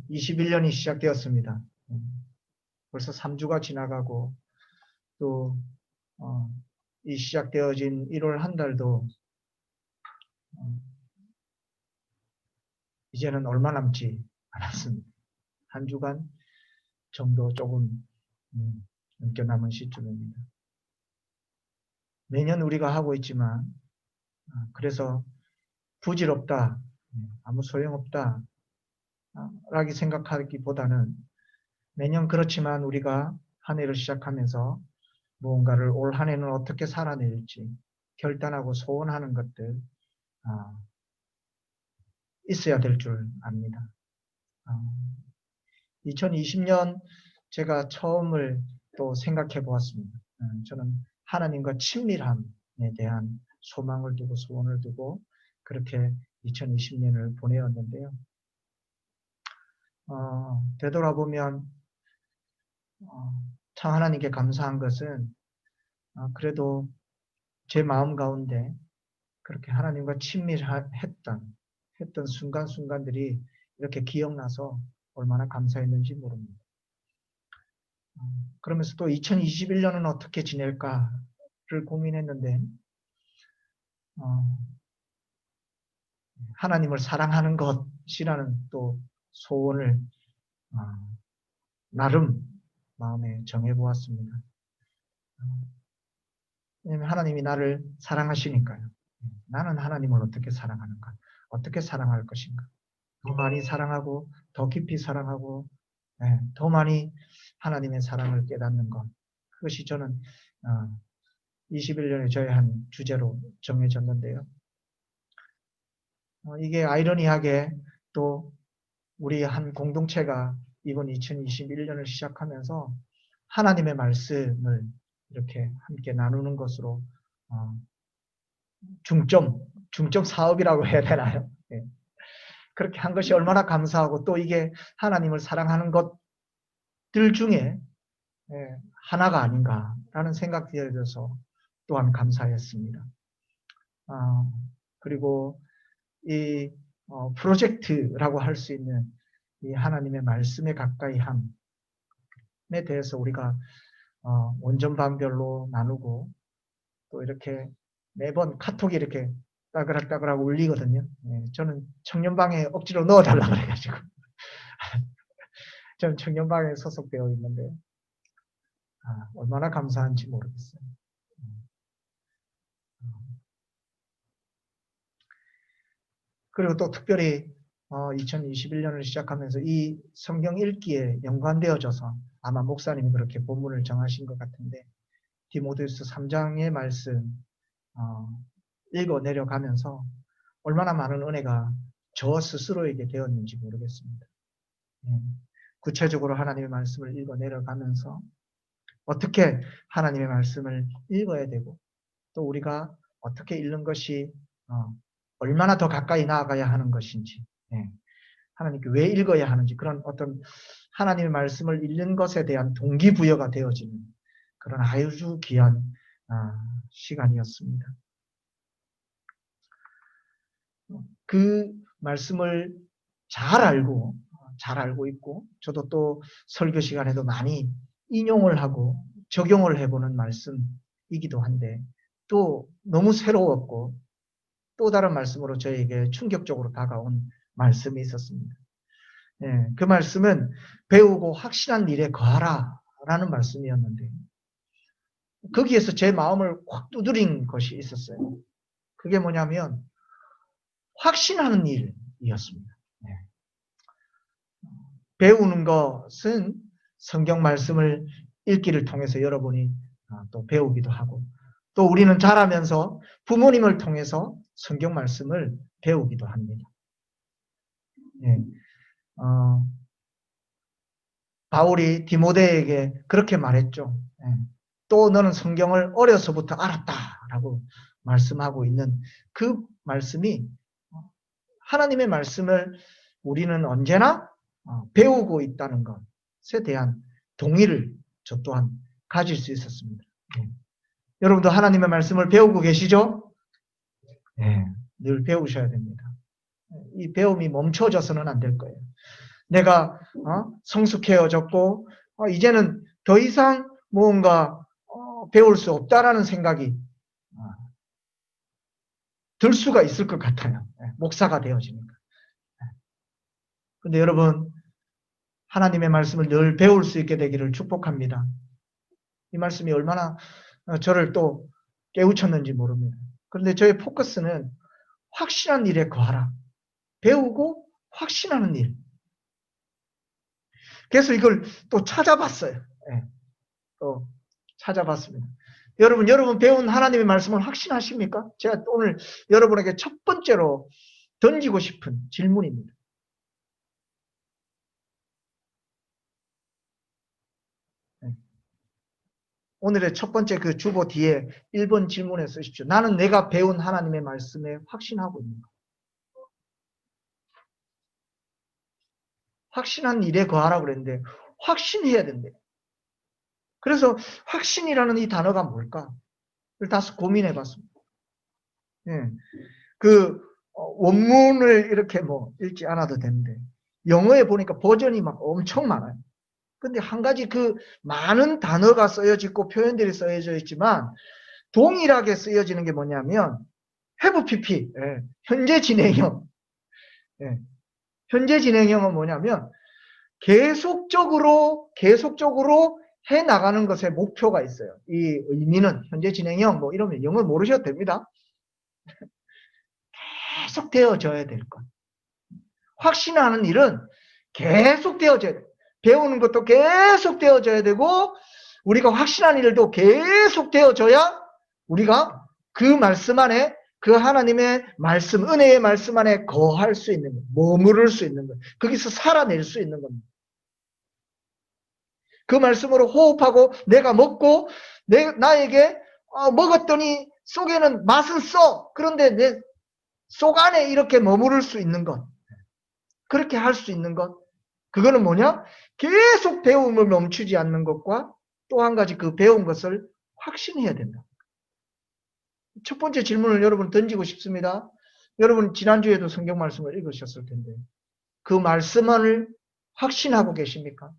2021년이 시작되었습니다. 벌써 3주가 지나가고 또 이 시작되어진 1월 한 달도 이제는 얼마 남지 않았습니다. 한 주간 정도 조금 넘게 남은 시점입니다. 매년 우리가 하고 있지만 그래서 부질없다, 아무 소용없다 라고 생각하기보다는 매년 그렇지만 우리가 한 해를 시작하면서 무언가를 올 한 해는 어떻게 살아낼지 결단하고 소원하는 것들 있어야 될 줄 압니다. 2020년 제가 처음을 또 생각해 보았습니다. 저는 하나님과 친밀함에 대한 소망을 두고 소원을 두고 그렇게 2020년을 보내었는데요. 되돌아보면 참 하나님께 감사한 것은 그래도 제 마음 가운데 그렇게 하나님과 친밀했던 순간순간들이 이렇게 기억나서 얼마나 감사했는지 모릅니다. 그러면서 또 2021년은 어떻게 지낼까를 고민했는데 하나님을 사랑하는 것이라는 또 소원을 나름 마음에 정해보았습니다. 왜냐하면 하나님이 나를 사랑하시니까요. 나는 하나님을 어떻게 사랑하는가? 어떻게 사랑할 것인가? 더 많이 사랑하고 더 깊이 사랑하고 더 많이 하나님의 사랑을 깨닫는 것. 그것이 저는 21년에 저의 한 주제로 정해졌는데요. 이게 아이러니하게 또 우리 한 공동체가 이번 2021년을 시작하면서 하나님의 말씀을 이렇게 함께 나누는 것으로 중점 사업이라고 해야 되나요? 그렇게 한 것이 얼마나 감사하고 또 이게 하나님을 사랑하는 것들 중에 하나가 아닌가라는 생각이 들어서 또한 감사했습니다. 그리고 이 프로젝트라고 할 수 있는 이 하나님의 말씀에 가까이 함에 대해서 우리가 원전반별로 나누고 또 이렇게 매번 카톡이 이렇게 따그락따그락 울리거든요. 저는 청년방에 억지로 넣어달라고 그래가지고 저는 청년방에 소속되어 있는데 얼마나 감사한지 모르겠어요. 그리고 또 특별히 2021년을 시작하면서 이 성경 읽기에 연관되어져서 아마 목사님이 그렇게 본문을 정하신 것 같은데 디모데후서 3장의 말씀 읽어 내려가면서 얼마나 많은 은혜가 저 스스로에게 되었는지 모르겠습니다. 구체적으로 하나님의 말씀을 읽어 내려가면서 어떻게 하나님의 말씀을 읽어야 되고 또 우리가 어떻게 읽는 것이 얼마나 더 가까이 나아가야 하는 것인지 하나님께 왜 읽어야 하는지 그런 어떤 하나님의 말씀을 읽는 것에 대한 동기부여가 되어지는 그런 아주 귀한 시간이었습니다. 그 말씀을 잘 알고 있고 저도 또 설교 시간에도 많이 인용을 하고 적용을 해보는 말씀이기도 한데 또 너무 새로웠고 또 다른 말씀으로 저에게 충격적으로 다가온 말씀이 있었습니다. 그 말씀은 배우고 확신한 일에 거하라 라는 말씀이었는데 거기에서 제 마음을 확 두드린 것이 있었어요. 그게 뭐냐면 확신하는 일이었습니다. 배우는 것은 성경 말씀을 읽기를 통해서 여러분이 또 배우기도 하고 또 우리는 자라면서 부모님을 통해서 성경 말씀을 배우기도 합니다. 바울이 디모데에게 그렇게 말했죠. 또 너는 성경을 어려서부터 알았다라고 말씀하고 있는 그 말씀이 하나님의 말씀을 우리는 언제나 배우고 있다는 것에 대한 동의를 저 또한 가질 수 있었습니다. 여러분도 하나님의 말씀을 배우고 계시죠? 네. 늘 배우셔야 됩니다. 이 배움이 멈춰져서는 안 될 거예요. 내가 성숙해졌고 이제는 더 이상 뭔가 배울 수 없다라는 생각이 들 수가 있을 것 같아요. 목사가 되어지니까. 근데 여러분, 하나님의 말씀을 늘 배울 수 있게 되기를 축복합니다. 이 말씀이 얼마나 저를 또 깨우쳤는지 모릅니다. 그런데 저의 포커스는 확신한 일에 거하라. 배우고 확신하는 일. 그래서 이걸 또 찾아봤어요. 또 찾아봤습니다. 여러분 배운 하나님의 말씀을 확신하십니까? 제가 오늘 여러분에게 첫 번째로 던지고 싶은 질문입니다. 오늘의 첫 번째 그 주보 뒤에 1번 질문에 쓰십시오. 나는 내가 배운 하나님의 말씀에 확신하고 있는가? 확신한 일에 거하라고 그랬는데 확신해야 된대. 그래서 확신이라는 이 단어가 뭘까? 를 다소 고민해 봤습니다. 그 원문을 이렇게 읽지 않아도 되는데 영어에 보니까 버전이 막 엄청 많아요. 근데 한 가지 그 많은 단어가 쓰여져 있고 표현들이 쓰여져 있지만 동일하게 쓰여지는 게 뭐냐면 have pp, 현재 진행형. 현재 진행형은 뭐냐면 계속적으로 해 나가는 것에 목표가 있어요. 이 의미는 현재 진행형 이러면 영어 모르셔도 됩니다. 계속 되어져야 될 것. 확신하는 일은 계속 되어져야 돼요. 배우는 것도 계속 되어져야 되고 우리가 확신한 일도 계속 되어져야 우리가 그 말씀 안에 그 하나님의 말씀, 은혜의 말씀 안에 거할 수 있는 것, 머무를 수 있는 것, 거기서 살아낼 수 있는 겁니다. 그 말씀으로 호흡하고 내가 먹고 나에게 먹었더니 속에는 맛은 써. 그런데 내 속 안에 이렇게 머무를 수 있는 것, 그렇게 할 수 있는 것, 그거는 뭐냐? 계속 배움을 멈추지 않는 것과 또 한 가지 그 배운 것을 확신해야 된다. 첫 번째 질문을 여러분 던지고 싶습니다. 여러분 지난주에도 성경 말씀을 읽으셨을 텐데 그 말씀을 확신하고 계십니까?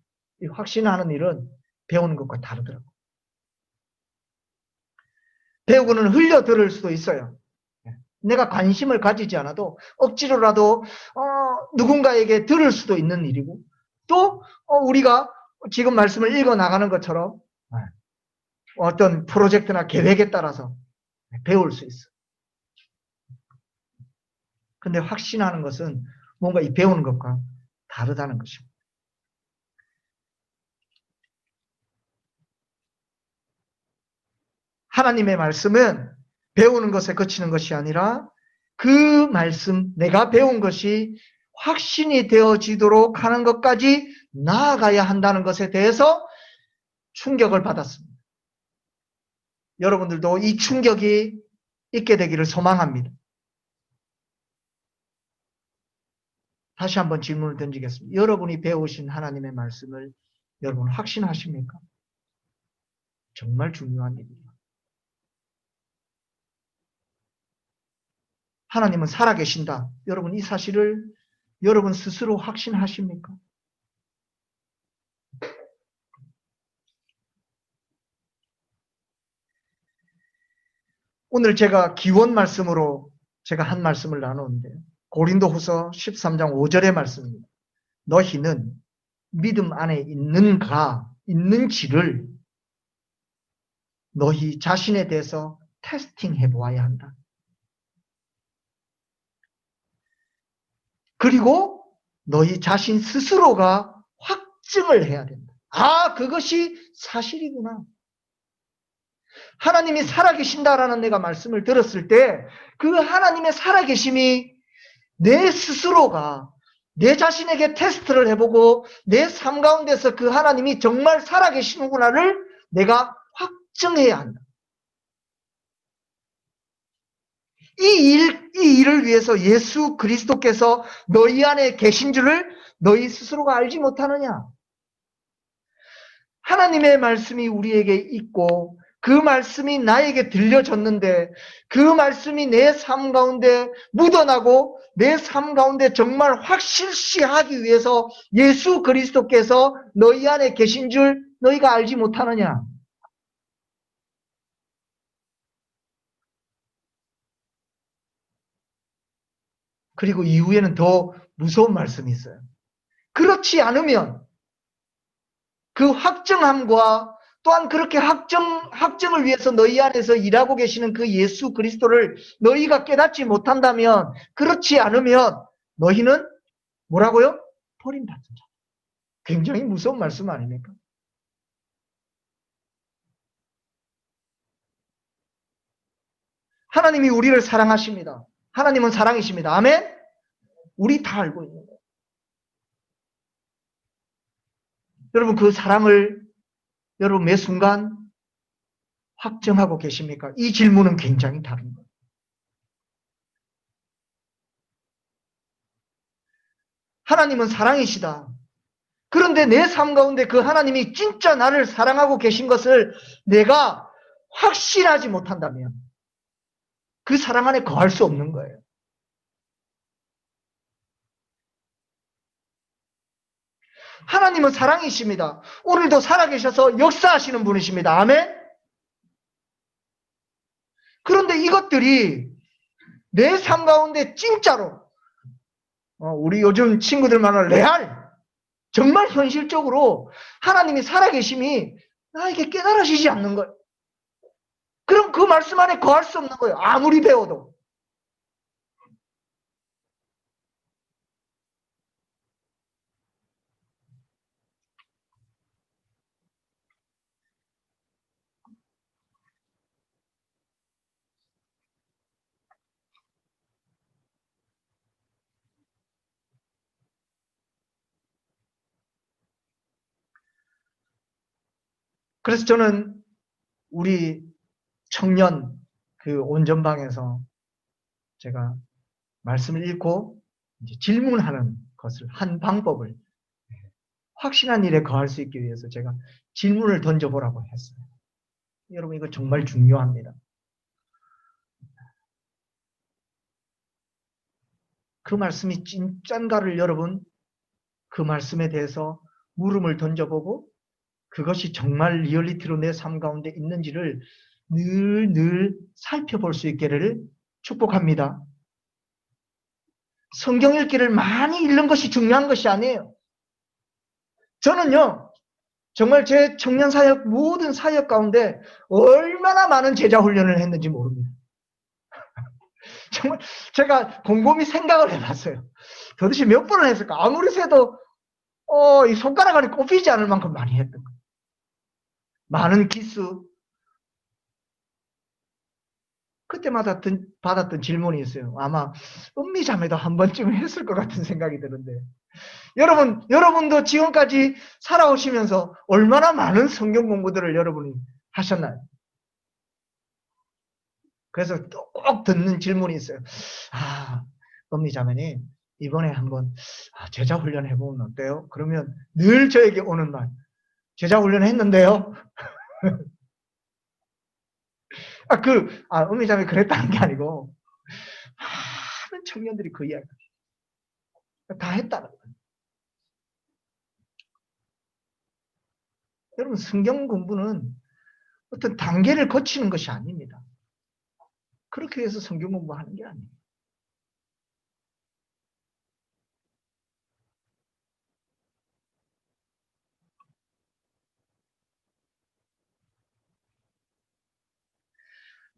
이 확신하는 일은 배우는 것과 다르더라고요. 배우고는 흘려들을 수도 있어요. 내가 관심을 가지지 않아도 억지로라도 누군가에게 들을 수도 있는 일이고 또 우리가 지금 말씀을 읽어 나가는 것처럼 어떤 프로젝트나 계획에 따라서 배울 수 있어. 근데 확신하는 것은 뭔가 이 배우는 것과 다르다는 것입니다. 하나님의 말씀은 배우는 것에 그치는 것이 아니라 그 말씀, 내가 배운 것이 확신이 되어지도록 하는 것까지 나아가야 한다는 것에 대해서 충격을 받았습니다. 여러분들도 이 충격이 있게 되기를 소망합니다. 다시 한번 질문을 던지겠습니다. 여러분이 배우신 하나님의 말씀을 여러분 확신하십니까? 정말 중요한 일입니다. 하나님은 살아계신다. 여러분 이 사실을 여러분 스스로 확신하십니까? 오늘 제가 기원 말씀으로 제가 한 말씀을 나누는데요. 고린도후서 13장 5절의 말씀입니다. 너희는 믿음 안에 있는지를 너희 자신에 대해서 테스팅해 보아야 한다. 그리고 너희 자신 스스로가 확증을 해야 된다. 그것이 사실이구나. 하나님이 살아계신다라는 내가 말씀을 들었을 때 그 하나님의 살아계심이 내 스스로가 내 자신에게 테스트를 해보고 내 삶 가운데서 그 하나님이 정말 살아계시는구나를 내가 확증해야 한다. 이 일을 위해서 예수 그리스도께서 너희 안에 계신 줄을 너희 스스로가 알지 못하느냐? 하나님의 말씀이 우리에게 있고 그 말씀이 나에게 들려졌는데 그 말씀이 내 삶 가운데 묻어나고 내 삶 가운데 정말 확실시하기 위해서 예수 그리스도께서 너희 안에 계신 줄 너희가 알지 못하느냐? 그리고 이후에는 더 무서운 말씀이 있어요. 그렇지 않으면 그 확정함과 또한 그렇게 확정을 위해서 너희 안에서 일하고 계시는 그 예수 그리스도를 너희가 깨닫지 못한다면, 그렇지 않으면 너희는 뭐라고요? 버림받는 자. 굉장히 무서운 말씀 아닙니까? 하나님이 우리를 사랑하십니다. 하나님은 사랑이십니다. 아멘? 우리 다 알고 있는 거예요. 여러분 그 사랑을 여러분 매 순간 확정하고 계십니까? 이 질문은 굉장히 다른 거예요. 하나님은 사랑이시다. 그런데 내 삶 가운데 그 하나님이 진짜 나를 사랑하고 계신 것을 내가 확신하지 못한다면 그 사랑 안에 거할 수 없는 거예요. 하나님은 사랑이십니다. 오늘도 살아계셔서 역사하시는 분이십니다. 아멘? 그런데 이것들이 내 삶 가운데 진짜로 우리 요즘 친구들 말하는 레알, 정말 현실적으로 하나님이 살아계심이 나에게 깨달아지지 않는 거예요. 그럼 그 말씀 안에 거할 수 없는 거예요. 아무리 배워도. 그래서 저는 우리 청년 그 온전방에서 제가 말씀을 읽고 이제 질문하는 것을 한 방법을 확신한 일에 거할 수 있기 위해서 제가 질문을 던져보라고 했어요. 여러분 이거 정말 중요합니다. 그 말씀이 진짠가를 여러분 그 말씀에 대해서 물음을 던져보고 그것이 정말 리얼리티로 내 삶 가운데 있는지를 늘 살펴볼 수 있기를 축복합니다. 성경 읽기를 많이 읽는 것이 중요한 것이 아니에요. 저는요, 정말 제 청년 사역, 모든 사역 가운데 얼마나 많은 제자 훈련을 했는지 모릅니다. 정말 제가 곰곰이 생각을 해봤어요. 도대체 몇 번을 했을까? 아무리 세도 이 손가락 안에 꼽히지 않을 만큼 많이 했던 거예요. 많은 기수. 그때마다 받았던 질문이 있어요. 아마 음미자매도 한 번쯤 했을 것 같은 생각이 드는데 여러분도 지금까지 살아오시면서 얼마나 많은 성경 공부들을 여러분이 하셨나요? 그래서 또 꼭 듣는 질문이 있어요. 음미자매님 이번에 한번 제자 훈련 해보면 어때요? 그러면 늘 저에게 오는 말, 제자 훈련 했는데요? 음미자매 그랬다는 게 아니고 많은 청년들이 그 이야기 다 했다는 거예요. 여러분 성경 공부는 어떤 단계를 거치는 것이 아닙니다. 그렇게 해서 성경 공부하는 게 아니에요.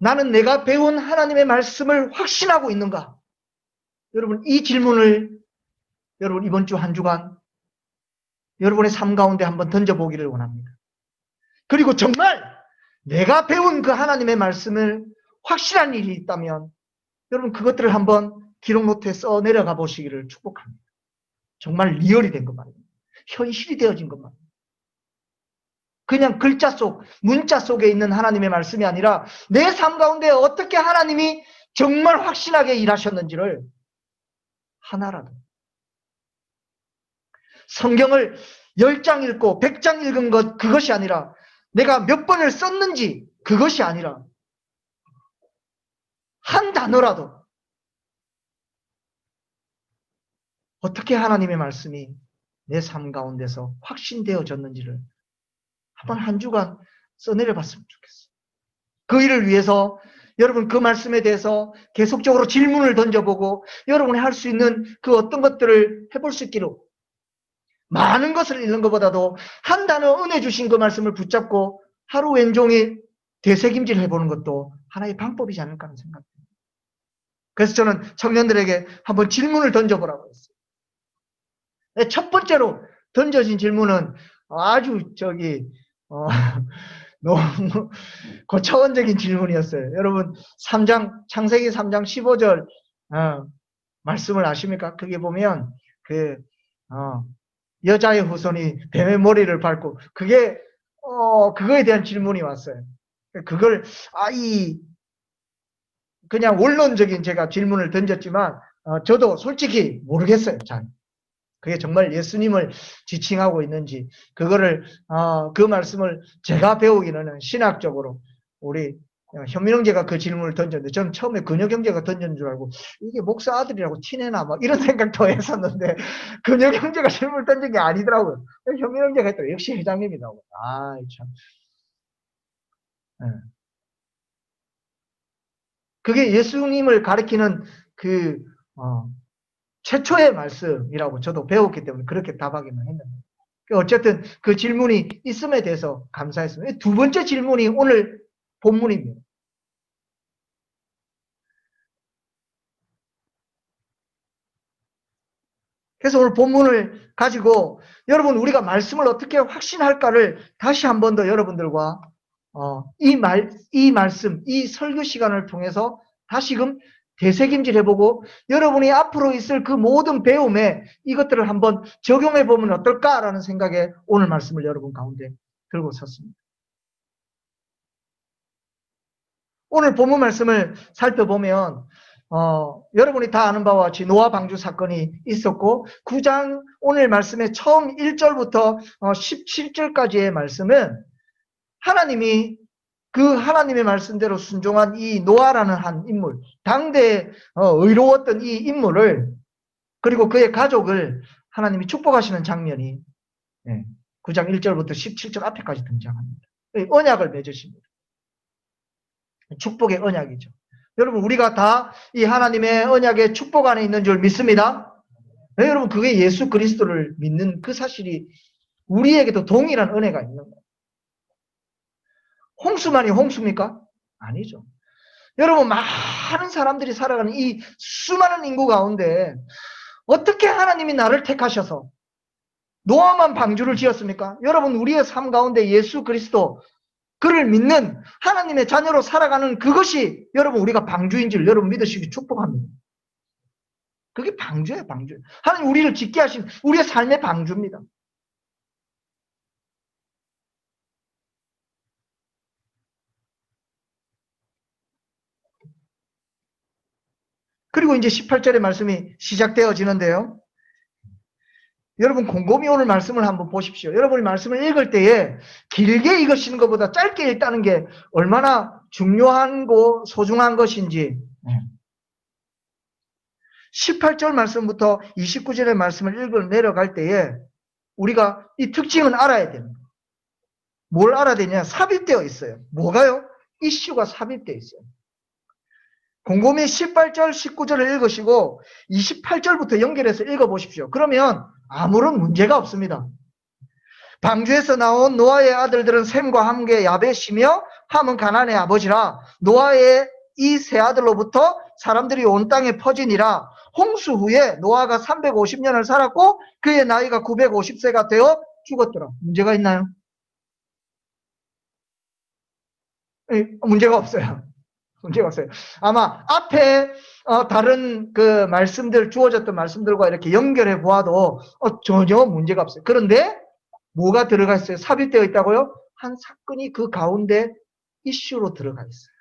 나는 내가 배운 하나님의 말씀을 확신하고 있는가? 여러분 이 질문을 여러분 이번 주 한 주간 여러분의 삶 가운데 한번 던져보기를 원합니다. 그리고 정말 내가 배운 그 하나님의 말씀을 확실한 일이 있다면 여러분 그것들을 한번 기록 노트에 써 내려가 보시기를 축복합니다. 정말 리얼이 된 것만, 현실이 되어진 것만. 그냥 글자 속, 문자 속에 있는 하나님의 말씀이 아니라 내 삶 가운데 어떻게 하나님이 정말 확실하게 일하셨는지를 하나라도. 성경을 10장 읽고 100장 읽은 것, 그것이 아니라 내가 몇 번을 썼는지 그것이 아니라 한 단어라도 어떻게 하나님의 말씀이 내 삶 가운데서 확신되어졌는지를 한번 한 주간 써내려 봤으면 좋겠어요. 그 일을 위해서 여러분 그 말씀에 대해서 계속적으로 질문을 던져보고 여러분이 할 수 있는 그 어떤 것들을 해볼 수 있기를, 많은 것을 읽는 것보다도 한 단어 은혜 주신 그 말씀을 붙잡고 하루 왼종일 되새김질 해보는 것도 하나의 방법이지 않을까 하는 생각입니다. 그래서 저는 청년들에게 한번 질문을 던져보라고 했어요. 첫 번째로 던져진 질문은 아주 너무 고차원적인 질문이었어요. 여러분 창세기 3장 15절 말씀을 아십니까? 그게 보면 여자의 후손이 뱀의 머리를 밟고 그거에 대한 질문이 왔어요. 그걸 그냥 원론적인 제가 질문을 던졌지만 저도 솔직히 모르겠어요. 잘. 그게 정말 예수님을 지칭하고 있는지 그거를 그 말씀을 제가 배우기는 신학적으로 우리 현민형제가 그 질문을 던졌는데 저는 처음에 근혁형제가 던진 줄 알고 이게 목사 아들이라고 티내나 막 이런 생각도 했었는데 근혁형제가 질문을 던진 게 아니더라고요. 현민형제가 했더니 역시 회장님이라고. 참. 그게 예수님을 가리키는 최초의 말씀이라고 저도 배웠기 때문에 그렇게 답하기는 했는데 어쨌든 그 질문이 있음에 대해서 감사했습니다. 두 번째 질문이 오늘 본문입니다. 그래서 오늘 본문을 가지고 여러분 우리가 말씀을 어떻게 확신할까를 다시 한 번 더 여러분들과 이 말씀, 이 설교 시간을 통해서 다시금 되새김질 해보고 여러분이 앞으로 있을 그 모든 배움에 이것들을 한번 적용해 보면 어떨까라는 생각에 오늘 말씀을 여러분 가운데 들고 섰습니다. 오늘 본문 말씀을 살펴보면 여러분이 다 아는 바와 같이 노아 방주 사건이 있었고 9장 오늘 말씀의 처음 1절부터 17절까지의 말씀은 하나님이 그 하나님의 말씀대로 순종한 이 노아라는 한 인물, 당대에 의로웠던 이 인물을 그리고 그의 가족을 하나님이 축복하시는 장면이 9장 1절부터 17절 앞에까지 등장합니다. 언약을 맺으십니다. 축복의 언약이죠. 여러분 우리가 다 이 하나님의 언약의 축복 안에 있는 줄 믿습니다. 네, 여러분 그게 예수 그리스도를 믿는 그 사실이 우리에게도 동일한 은혜가 있는 거예요. 홍수만이 홍수입니까? 아니죠. 여러분 많은 사람들이 살아가는 이 수많은 인구 가운데 어떻게 하나님이 나를 택하셔서 노아만 방주를 지었습니까? 여러분 우리의 삶 가운데 예수 그리스도 그를 믿는 하나님의 자녀로 살아가는 그것이 여러분 우리가 방주인 줄 여러분 믿으시기 축복합니다. 그게 방주예요, 방주. 하나님 우리를 짓게 하신 우리의 삶의 방주입니다. 그리고 이제 18절의 말씀이 시작되어지는데요. 여러분 곰곰이 오늘 말씀을 한번 보십시오. 여러분이 말씀을 읽을 때에 길게 읽으시는 것보다 짧게 읽다는 게 얼마나 중요하고 소중한 것인지 18절 말씀부터 29절의 말씀을 읽어 내려갈 때에 우리가 이 특징은 알아야 됩니다. 뭘 알아야 되냐? 삽입되어 있어요. 뭐가요? 이슈가 삽입되어 있어요. 곰곰이 18절, 19절을 읽으시고 28절부터 연결해서 읽어보십시오. 그러면 아무런 문제가 없습니다. 방주에서 나온 노아의 아들들은 셈과 함께 야벳이며 함은 가나안의 아버지라. 노아의 이 세 아들로부터 사람들이 온 땅에 퍼지니라. 홍수 후에 노아가 350년을 살았고 그의 나이가 950세가 되어 죽었더라. 문제가 있나요? 문제가 없어요. 문제가 없어요. 아마 앞에 다른 그 말씀들 주어졌던 말씀들과 이렇게 연결해 보아도 전혀 문제가 없어요. 그런데 뭐가 들어가 있어요? 삽입되어 있다고요? 한 사건이 그 가운데 이슈로 들어가 있어요.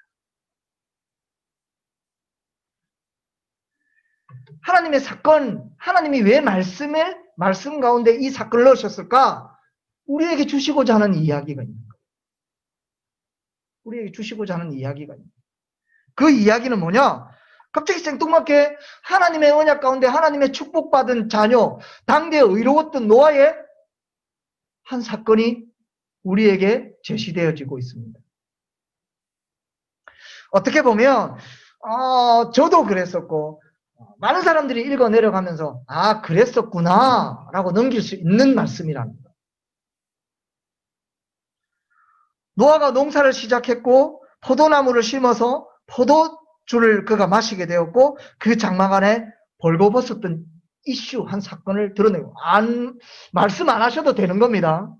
하나님의 사건, 하나님이 왜 말씀 가운데 이 사건을 넣으셨을까? 우리에게 주시고자 하는 이야기가 있는 거예요. 우리에게 주시고자 하는 이야기가 있습니다. 그 이야기는 뭐냐? 갑자기 생뚱맞게 하나님의 언약 가운데 하나님의 축복받은 자녀, 당대에 의로웠던 노아의 한 사건이 우리에게 제시되어지고 있습니다. 어떻게 보면 저도 그랬었고 많은 사람들이 읽어 내려가면서 그랬었구나 라고 넘길 수 있는 말씀이랍니다. 노아가 농사를 시작했고 포도나무를 심어서 포도주를 그가 마시게 되었고 그 장막 안에 벌거벗었던 이슈 한 사건을 드러내고 말씀 안 하셔도 되는 겁니다.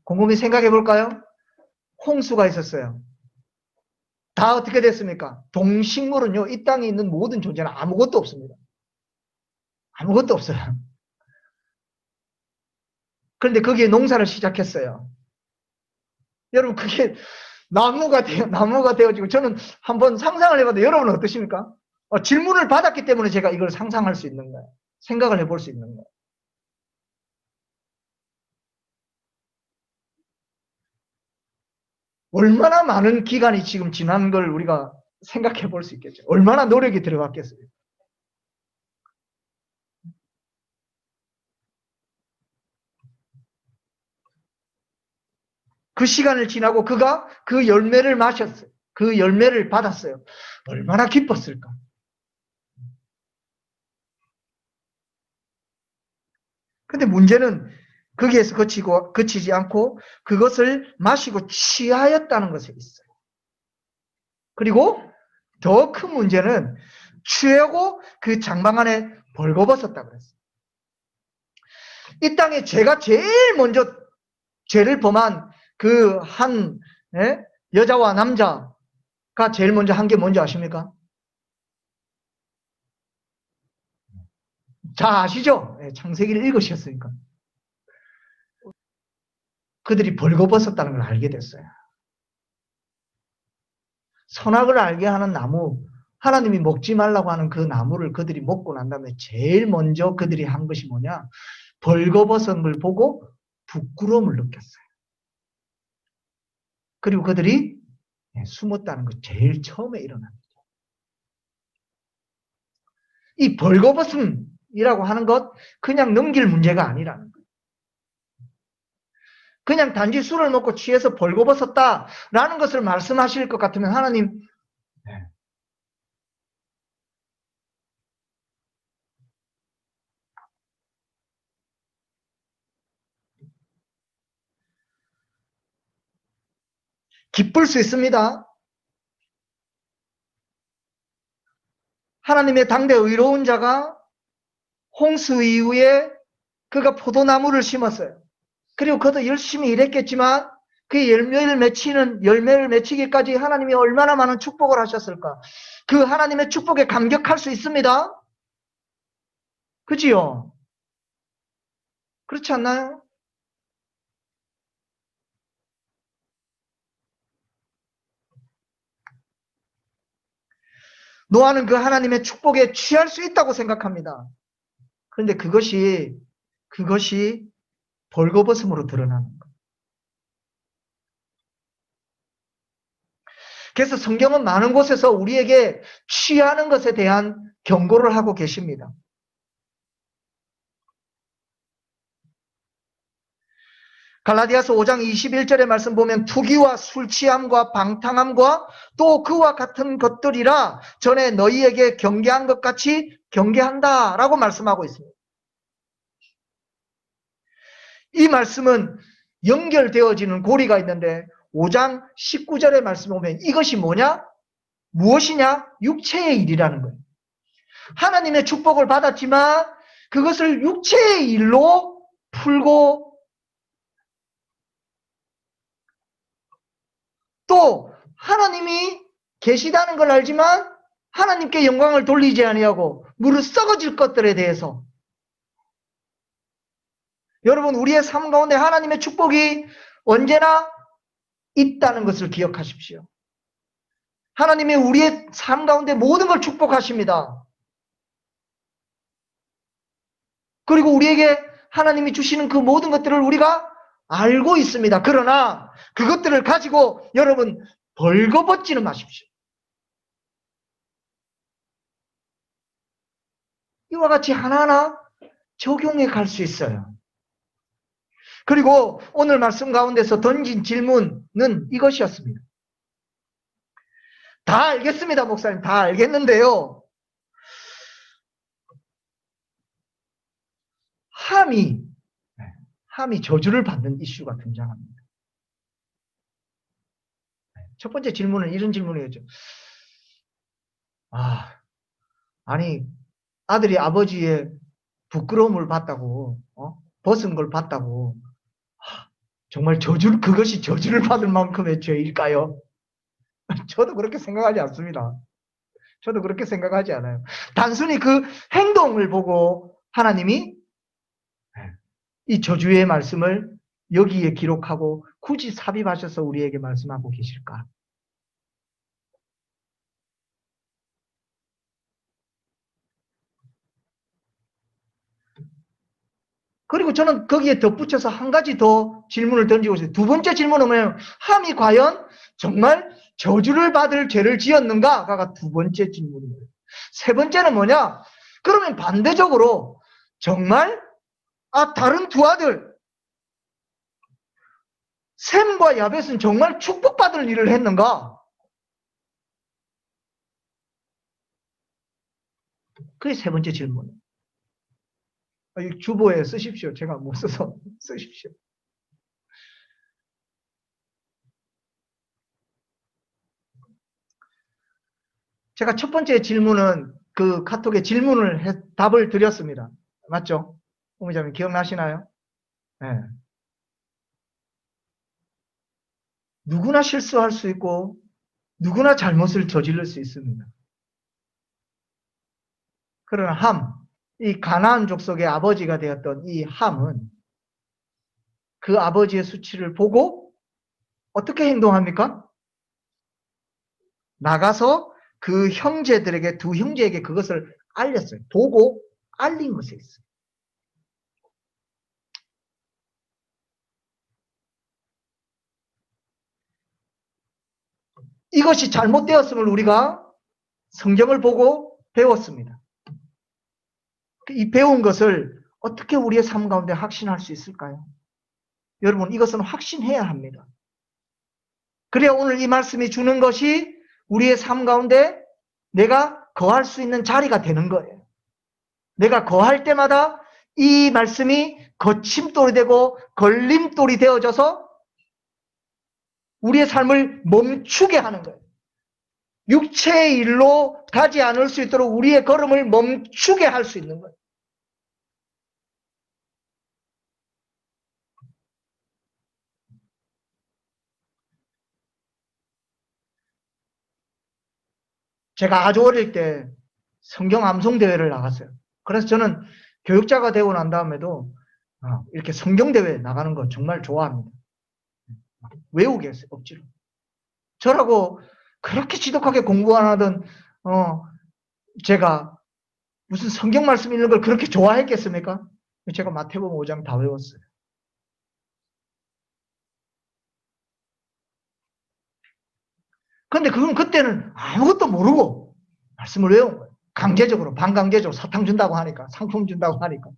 곰곰이 생각해 볼까요? 홍수가 있었어요. 다 어떻게 됐습니까? 동식물은요, 이 땅에 있는 모든 존재는 아무것도 없습니다. 아무것도 없어요. 그런데 거기에 농사를 시작했어요. 여러분, 그게 나무가 되어지고, 저는 한번 상상을 해봤는데, 여러분은 어떠십니까? 질문을 받았기 때문에 제가 이걸 상상할 수 있는 거예요. 생각을 해볼 수 있는 거예요. 얼마나 많은 기간이 지금 지난 걸 우리가 생각해 볼 수 있겠죠. 얼마나 노력이 들어갔겠어요. 그 시간을 지나고 그가 그 열매를 마셨어요. 그 열매를 받았어요. 얼마나 기뻤을까. 근데 문제는 거기에서 그치지 않고 그것을 마시고 취하였다는 것에 있어요. 그리고 더 큰 문제는 취하고 그 장막 안에 벌거벗었다 그랬어요. 이 땅에 제가 제일 먼저 죄를 범한 그 한 여자와 남자가 제일 먼저 한 게 뭔지 아십니까? 잘 아시죠? 창세기를 읽으셨으니까. 그들이 벌거벗었다는 걸 알게 됐어요. 선악을 알게 하는 나무, 하나님이 먹지 말라고 하는 그 나무를 그들이 먹고 난 다음에 제일 먼저 그들이 한 것이 뭐냐? 벌거벗은 걸 보고 부끄러움을 느꼈어요. 그리고 그들이 숨었다는 것 제일 처음에 일어납니다. 이 벌거벗음이라고 하는 것 그냥 넘길 문제가 아니라는 거예요. 그냥 단지 술을 먹고 취해서 벌거벗었다라는 것을 말씀하실 것 같으면 하나님 기쁠 수 있습니다. 하나님의 당대 의로운 자가 홍수 이후에 그가 포도나무를 심었어요. 그리고 그도 열심히 일했겠지만 그 열매를 맺히기까지 하나님이 얼마나 많은 축복을 하셨을까. 그 하나님의 축복에 감격할 수 있습니다. 그지요? 그렇지 않나요? 노아는 그 하나님의 축복에 취할 수 있다고 생각합니다. 그런데 그것이 벌거벗음으로 드러나는 거예요. 그래서 성경은 많은 곳에서 우리에게 취하는 것에 대한 경고를 하고 계십니다. 갈라디아서 5장 21절의 말씀 보면 투기와 술취함과 방탕함과 또 그와 같은 것들이라 전에 너희에게 경계한 것 같이 경계한다라고 말씀하고 있습니다. 이 말씀은 연결되어지는 고리가 있는데 5장 19절의 말씀 보면 이것이 뭐냐? 무엇이냐? 육체의 일이라는 거예요. 하나님의 축복을 받았지만 그것을 육체의 일로 풀고 또 하나님이 계시다는 걸 알지만 하나님께 영광을 돌리지 아니하고 무릇 썩어질 것들에 대해서 여러분 우리의 삶 가운데 하나님의 축복이 언제나 있다는 것을 기억하십시오. 하나님이 우리의 삶 가운데 모든 걸 축복하십니다. 그리고 우리에게 하나님이 주시는 그 모든 것들을 우리가 알고 있습니다. 그러나 그것들을 가지고 여러분 벌거벗지는 마십시오. 이와 같이 하나하나 적용해 갈 수 있어요. 그리고 오늘 말씀 가운데서 던진 질문은 이것이었습니다. 다 알겠습니다, 목사님. 다 알겠는데요. 함이 저주를 받는 이슈가 등장합니다. 첫 번째 질문은 이런 질문이었죠. 아니 아들이 아버지의 부끄러움을 받다고 벗은 걸 봤다고 정말 그것이 저주를 받을 만큼의 죄일까요? 저도 그렇게 생각하지 않습니다. 저도 그렇게 생각하지 않아요. 단순히 그 행동을 보고 하나님이 이 저주의 말씀을 여기에 기록하고 굳이 삽입하셔서 우리에게 말씀하고 계실까? 그리고 저는 거기에 덧붙여서 한 가지 더 질문을 던지고 있어요. 두 번째 질문은 뭐냐면 함이 과연 정말 저주를 받을 죄를 지었는가가 두 번째 질문입니다. 세 번째는 뭐냐? 그러면 반대적으로 정말 다른 두 아들 셈과 야벳은 정말 축복받을 일을 했는가? 그게 세 번째 질문. 주보에 쓰십시오. 제가 못 써서 쓰십시오. 제가 첫 번째 질문은 그 카톡에 답을 드렸습니다. 맞죠? 홍의자님 기억나시나요? 네. 누구나 실수할 수 있고 누구나 잘못을 저지를 수 있습니다. 그러나 이 가나안 족속의 아버지가 되었던 이 함은 그 아버지의 수치를 보고 어떻게 행동합니까? 나가서 그 형제들에게, 두 형제에게 그것을 알렸어요. 보고 알린 것에 있어요. 이것이 잘못되었음을 우리가 성경을 보고 배웠습니다. 이 배운 것을 어떻게 우리의 삶 가운데 확신할 수 있을까요? 여러분, 이것은 확신해야 합니다. 그래야 오늘 이 말씀이 주는 것이 우리의 삶 가운데 내가 거할 수 있는 자리가 되는 거예요. 내가 거할 때마다 이 말씀이 거침돌이 되고 걸림돌이 되어져서 우리의 삶을 멈추게 하는 거예요. 육체의 일로 가지 않을 수 있도록 우리의 걸음을 멈추게 할 수 있는 거예요. 제가 아주 어릴 때 성경 암송 대회를 나갔어요. 그래서 저는 교육자가 되고 난 다음에도 이렇게 성경 대회 나가는 거 정말 좋아합니다. 외우게 했어요, 억지로. 저라고 그렇게 지독하게 공부 안 하던 제가 무슨 성경 말씀 읽는 걸 그렇게 좋아했겠습니까? 제가 마태복음 5장 다 외웠어요. 근데 그때는 아무것도 모르고 말씀을 외운 거예요. 강제적으로, 반강제적으로 사탕 준다고 하니까, 상품 준다고 하니까.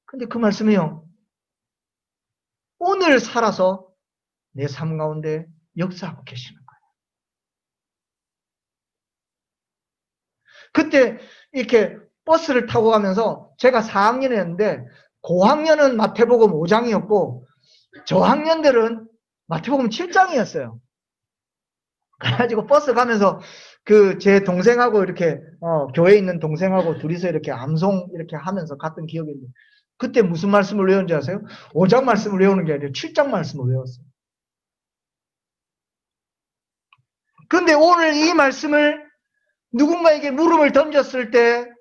근데 그 말씀이요. 오늘 살아서 내 삶 가운데 역사하고 계시는 거예요. 그때 이렇게 버스를 타고 가면서 제가 4학년이었는데 고학년은 마태복음 5장이었고 저학년들은 마태복음 7장이었어요. 그래가지고 버스 가면서 그 제 동생하고 이렇게 교회에 있는 동생하고 둘이서 이렇게 암송 이렇게 하면서 갔던 기억이 있는데 그때 무슨 말씀을 외운지 아세요? 5장 말씀을 외우는 게 아니라 7장 말씀을 외웠어요. 근데 오늘 이 말씀을 누군가에게 물음을 던졌을 때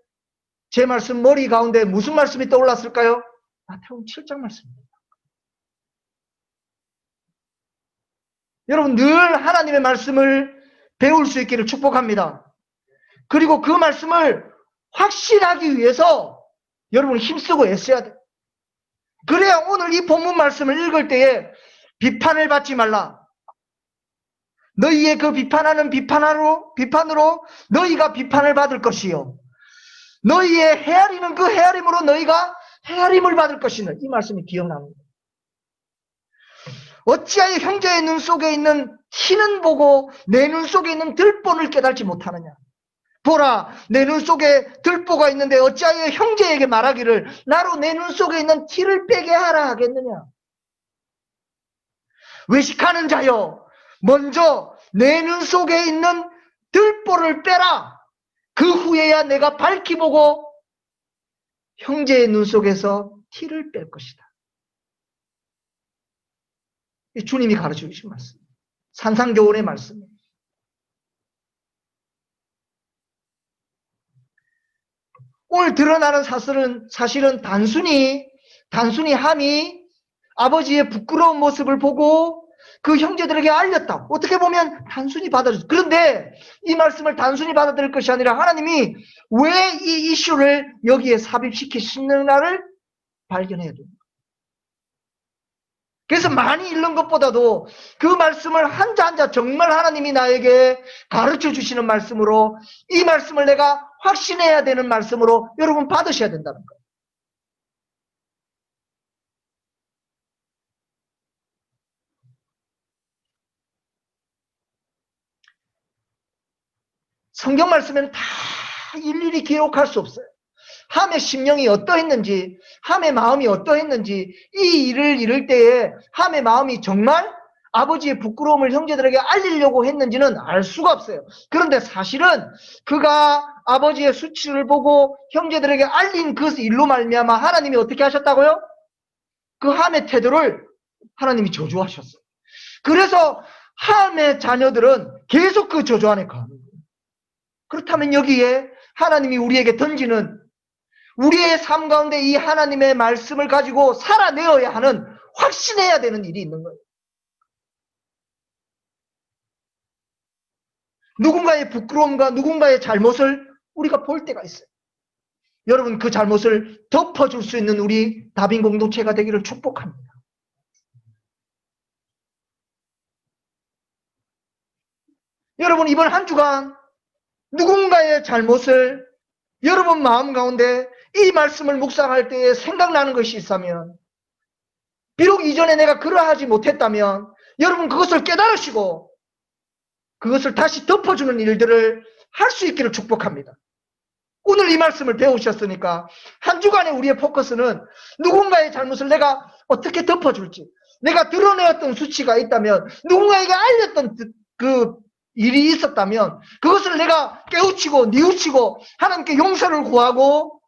제 말씀 머리 가운데 무슨 말씀이 떠올랐을까요? 마태복음 7장 말씀입니다. 여러분 늘 하나님의 말씀을 배울 수 있기를 축복합니다. 그리고 그 말씀을 확신하기 위해서 여러분 힘쓰고 애써야 돼. 그래야 오늘 이 본문 말씀을 읽을 때에 비판을 받지 말라. 너희의 그 비판하는 비판으로 너희가 비판을 받을 것이요. 너희의 헤아리는 그 헤아림으로 너희가 헤아림을 받을 것이다. 이 말씀이 기억납니다. 어찌하여 형제의 눈 속에 있는 티는 보고 내 눈 속에 있는 들본을 깨달지 못하느냐. 보라, 내 눈 속에 들보가 있는데 어찌하여 형제에게 말하기를 나로 내 눈 속에 있는 티를 빼게 하라 하겠느냐. 외식하는 자여, 먼저 내 눈 속에 있는 들보를 빼라. 그 후에야 내가 밝히 보고 형제의 눈 속에서 티를 뺄 것이다. 주님이 가르쳐 주신 말씀. 산상교훈의 말씀입니다. 오늘 드러나는 사실은 단순히 함이 아버지의 부끄러운 모습을 보고 그 형제들에게 알렸다. 어떻게 보면 단순히 받아들였다. 그런데 이 말씀을 단순히 받아들일 것이 아니라 하나님이 왜 이 이슈를 여기에 삽입시키시느냐를 발견해야 됩니다. 그래서 많이 읽는 것보다도 그 말씀을 한자 한자 정말 하나님이 나에게 가르쳐 주시는 말씀으로 이 말씀을 내가 확신해야 되는 말씀으로 여러분 받으셔야 된다는 거예요. 성경 말씀에는 다 일일이 기록할 수 없어요. 함의 심령이 어떠했는지, 함의 마음이 어떠했는지, 이 일을 이룰 때에 함의 마음이 정말 아버지의 부끄러움을 형제들에게 알리려고 했는지는 알 수가 없어요. 그런데 사실은 그가 아버지의 수치를 보고 형제들에게 알린 그 일로 말미암아 하나님이 어떻게 하셨다고요? 그 함의 태도를 하나님이 저주하셨어요. 그래서 함의 자녀들은 계속 그 저주 안에 가는 거예요. 그렇다면 여기에 하나님이 우리에게 던지는 우리의 삶 가운데 이 하나님의 말씀을 가지고 살아내어야 하는 확신해야 되는 일이 있는 거예요. 누군가의 부끄러움과 누군가의 잘못을 우리가 볼 때가 있어요. 여러분 그 잘못을 덮어줄 수 있는 우리 다빈 공동체가 되기를 축복합니다. 여러분 이번 한 주간 누군가의 잘못을 여러분 마음 가운데 이 말씀을 묵상할 때에 생각나는 것이 있다면 비록 이전에 내가 그러하지 못했다면 여러분 그것을 깨달으시고 그것을 다시 덮어주는 일들을 할 수 있기를 축복합니다. 오늘 이 말씀을 배우셨으니까 한 주간의 우리의 포커스는 누군가의 잘못을 내가 어떻게 덮어줄지, 내가 드러내었던 수치가 있다면, 누군가에게 알렸던 그 일이 있었다면 그것을 내가 깨우치고 뉘우치고 하나님께 용서를 구하고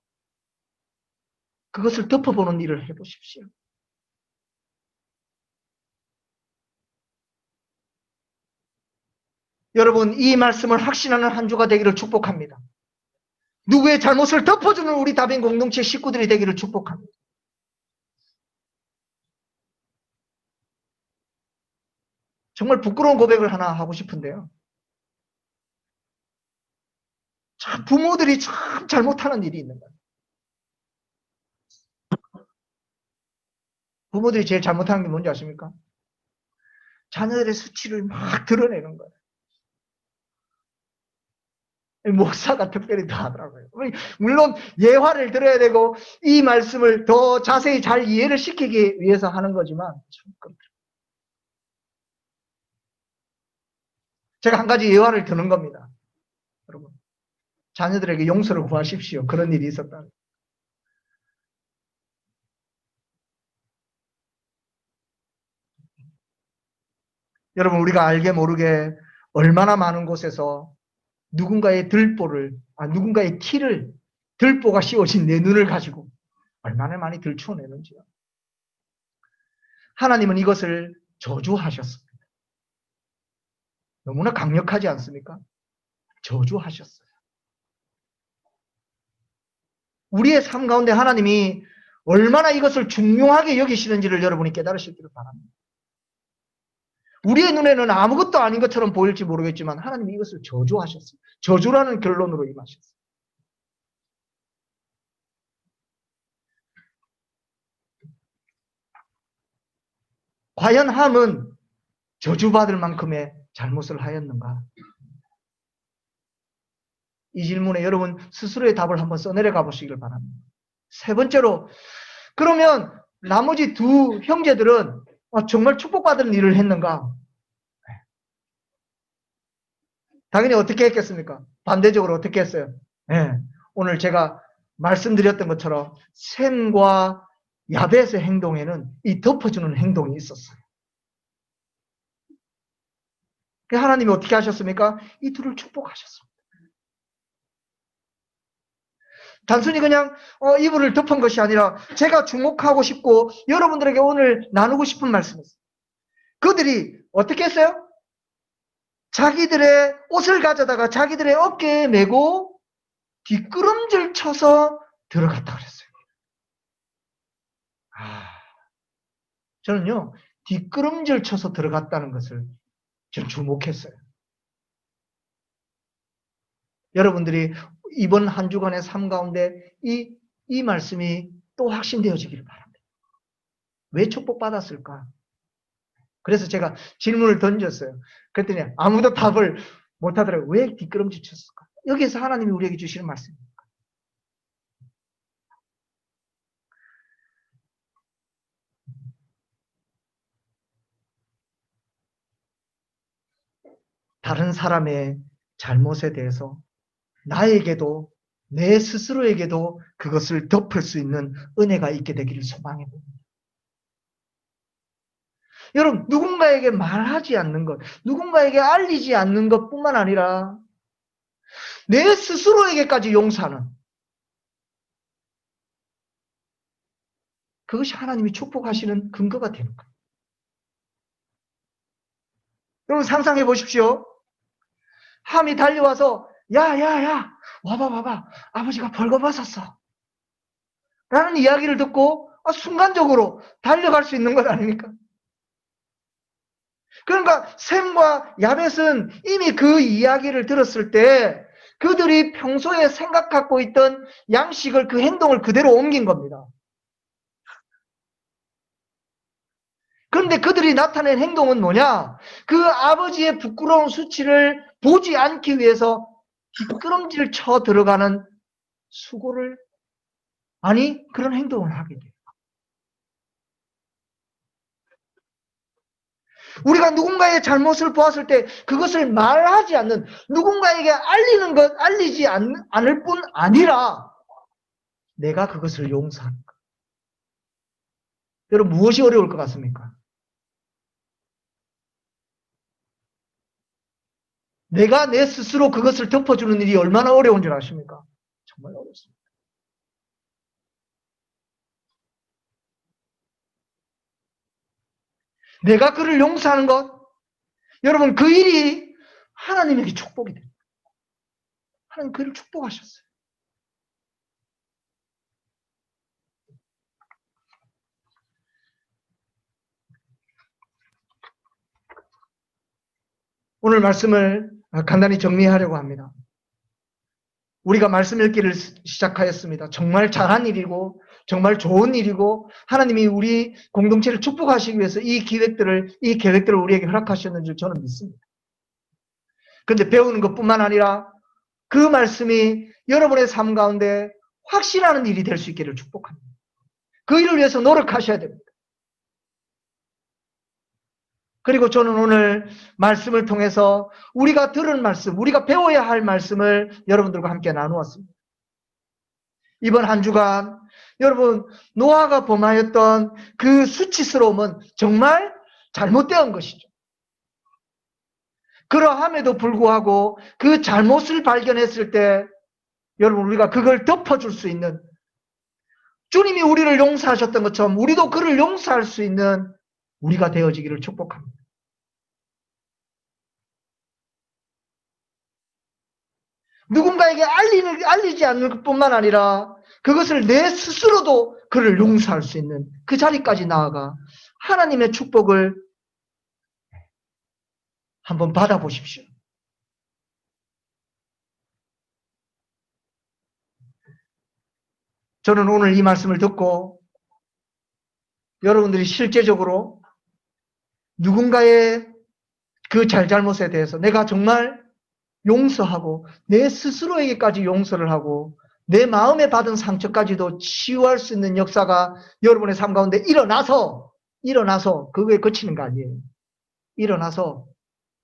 그것을 덮어보는 일을 해보십시오. 여러분 이 말씀을 확신하는 한 주가 되기를 축복합니다. 누구의 잘못을 덮어주는 우리 다빈 공동체 식구들이 되기를 축복합니다. 정말 부끄러운 고백을 하나 하고 싶은데요. 참 부모들이 참 잘못하는 일이 있는 거예요. 부모들이 제일 잘못하는 게 뭔지 아십니까? 자녀들의 수치를 막 드러내는 거예요. 목사가 특별히 더 하더라고요. 물론 예화를 들어야 되고 이 말씀을 더 자세히 잘 이해를 시키기 위해서 하는 거지만 참 그렇더라고요. 제가 한 가지 예화를 드는 겁니다. 여러분 자녀들에게 용서를 구하십시오. 그런 일이 있었다. 여러분 우리가 알게 모르게 얼마나 많은 곳에서 누군가의 누군가의 티를 들보가 씌워진 내 눈을 가지고 얼마나 많이 들춰내는지요. 하나님은 이것을 저주하셨습니다. 너무나 강력하지 않습니까? 저주하셨어요. 우리의 삶 가운데 하나님이 얼마나 이것을 중요하게 여기시는지를 여러분이 깨달으시기를 바랍니다. 우리의 눈에는 아무것도 아닌 것처럼 보일지 모르겠지만 하나님이 이것을 저주하셨어요. 저주라는 결론으로 임하셨어요. 과연 함은 저주받을 만큼의 잘못을 하였는가? 이 질문에 여러분 스스로의 답을 한번 써내려가 보시길 바랍니다. 세 번째로, 그러면 나머지 두 형제들은 정말 축복받은 일을 했는가? 당연히 어떻게 했겠습니까? 반대적으로 어떻게 했어요? 네. 오늘 제가 말씀드렸던 것처럼 셈과 야벳의 행동에는 이 덮어주는 행동이 있었어요. 하나님이 어떻게 하셨습니까? 이 둘을 축복하셨습니다. 단순히 그냥 이불을 덮은 것이 아니라 제가 주목하고 싶고 여러분들에게 오늘 나누고 싶은 말씀이었어요. 그들이 어떻게 했어요? 자기들의 옷을 가져다가 자기들의 어깨에 메고 뒷걸음질 쳐서 들어갔다 그랬어요. 저는요, 뒷걸음질 쳐서 들어갔다는 것을 좀 주목했어요. 여러분들이 이번 한 주간의 삶 가운데 이 말씀이 또 확신되어지기를 바랍니다. 왜 축복받았을까? 그래서 제가 질문을 던졌어요. 그랬더니 아무도 답을 못하더라고요. 왜 뒷걸음질 쳤을까? 여기에서 하나님이 우리에게 주시는 말씀입니다. 다른 사람의 잘못에 대해서 나에게도 내 스스로에게도 그것을 덮을 수 있는 은혜가 있게 되기를 소망해 봅니다. 여러분, 누군가에게 말하지 않는 것, 누군가에게 알리지 않는 것뿐만 아니라 내 스스로에게까지 용서하는, 그것이 하나님이 축복하시는 근거가 되는 거예요. 여러분 상상해 보십시오. 함이 달려와서 야 와봐 아버지가 벌거벗었어 라는 이야기를 듣고 순간적으로 달려갈 수 있는 것 아닙니까? 그러니까 셈과 야벳은 이미 그 이야기를 들었을 때 그들이 평소에 생각하고 있던 양식을, 그 행동을 그대로 옮긴 겁니다. 그런데 그들이 나타낸 행동은 뭐냐? 그 아버지의 부끄러운 수치를 보지 않기 위해서 뒷걸음질 쳐 들어가는 수고를, 아니 그런 행동을 하게 돼요. 우리가 누군가의 잘못을 보았을 때 그것을 말하지 않는, 누군가에게 알리는 것, 알리지 않을 뿐 아니라 내가 그것을 용서하는 것. 여러분 무엇이 어려울 것 같습니까? 내가 내 스스로 그것을 덮어주는 일이 얼마나 어려운 줄 아십니까? 정말 어렵습니다. 내가 그를 용서하는 것, 여러분 그 일이 하나님에게 축복이 됩니다. 하나님 그를 축복하셨어요. 오늘 말씀을 간단히 정리하려고 합니다. 우리가 말씀 읽기를 시작하였습니다. 정말 잘한 일이고 정말 좋은 일이고 하나님이 우리 공동체를 축복하시기 위해서 이 계획들을 우리에게 허락하셨는 줄 저는 믿습니다. 그런데 배우는 것뿐만 아니라 그 말씀이 여러분의 삶 가운데 확신하는 일이 될 수 있기를 축복합니다. 그 일을 위해서 노력하셔야 됩니다. 그리고 저는 오늘 말씀을 통해서 우리가 들은 말씀, 우리가 배워야 할 말씀을 여러분들과 함께 나누었습니다. 이번 한 주간 여러분 노아가 범하였던 그 수치스러움은 정말 잘못된 것이죠. 그러함에도 불구하고 그 잘못을 발견했을 때 여러분 우리가 그걸 덮어줄 수 있는, 주님이 우리를 용서하셨던 것처럼 우리도 그를 용서할 수 있는 우리가 되어지기를 축복합니다. 누군가에게 알리지 않는 것뿐만 아니라 그것을 내 스스로도 그를 용서할 수 있는 그 자리까지 나아가 하나님의 축복을 한번 받아보십시오. 저는 오늘 이 말씀을 듣고 여러분들이 실제적으로 누군가의 그 잘잘못에 대해서 내가 정말 용서하고 내 스스로에게까지 용서를 하고 내 마음에 받은 상처까지도 치유할 수 있는 역사가 여러분의 삶 가운데 일어나서 그거에 그치는 거 아니에요. 일어나서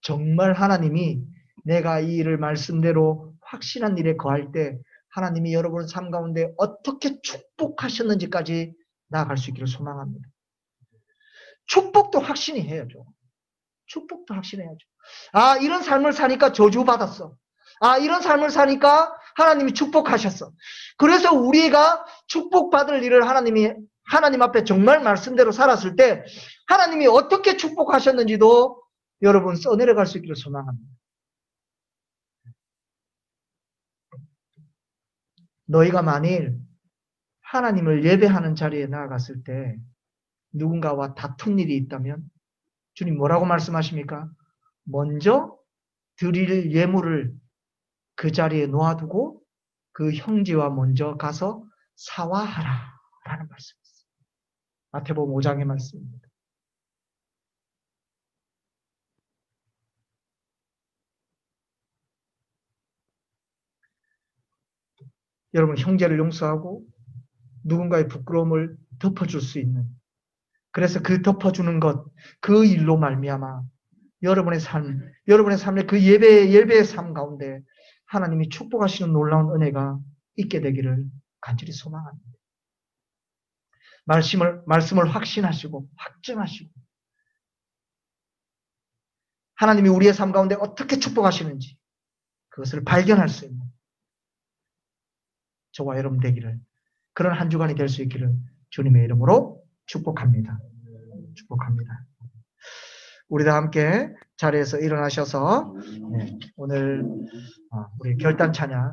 정말 하나님이 내가 이 일을 말씀대로 확신한 일에 거할 때 하나님이 여러분 삶 가운데 어떻게 축복하셨는지까지 나아갈 수 있기를 소망합니다. 축복도 확신이 해야죠. 축복도 확신해야죠. 아, 이런 삶을 사니까 저주받았어. 아, 이런 삶을 사니까 하나님이 축복하셨어. 그래서 우리가 축복받을 일을 하나님 앞에 정말 말씀대로 살았을 때 하나님이 어떻게 축복하셨는지도 여러분 써내려갈 수 있기를 소망합니다. 너희가 만일 하나님을 예배하는 자리에 나아갔을 때 누군가와 다툰 일이 있다면 주님 뭐라고 말씀하십니까? 먼저 드릴 예물을 그 자리에 놓아두고 그 형제와 먼저 가서 사화하라 라는 말씀이었어요. 마태복음 5장의 말씀입니다. 여러분 형제를 용서하고 누군가의 부끄러움을 덮어줄 수 있는, 그래서 그 덮어주는 것, 그 일로 말미암아 여러분의 삶의 그 예배의 삶 가운데 하나님이 축복하시는 놀라운 은혜가 있게 되기를 간절히 소망합니다. 말씀을 확신하시고 확증하시고 하나님이 우리의 삶 가운데 어떻게 축복하시는지 그것을 발견할 수 있는 저와 여러분 되기를, 그런 한 주간이 될 수 있기를 주님의 이름으로 축복합니다. 축복합니다. 우리 다 함께 자리에서 일어나셔서 오늘 우리 결단 찬양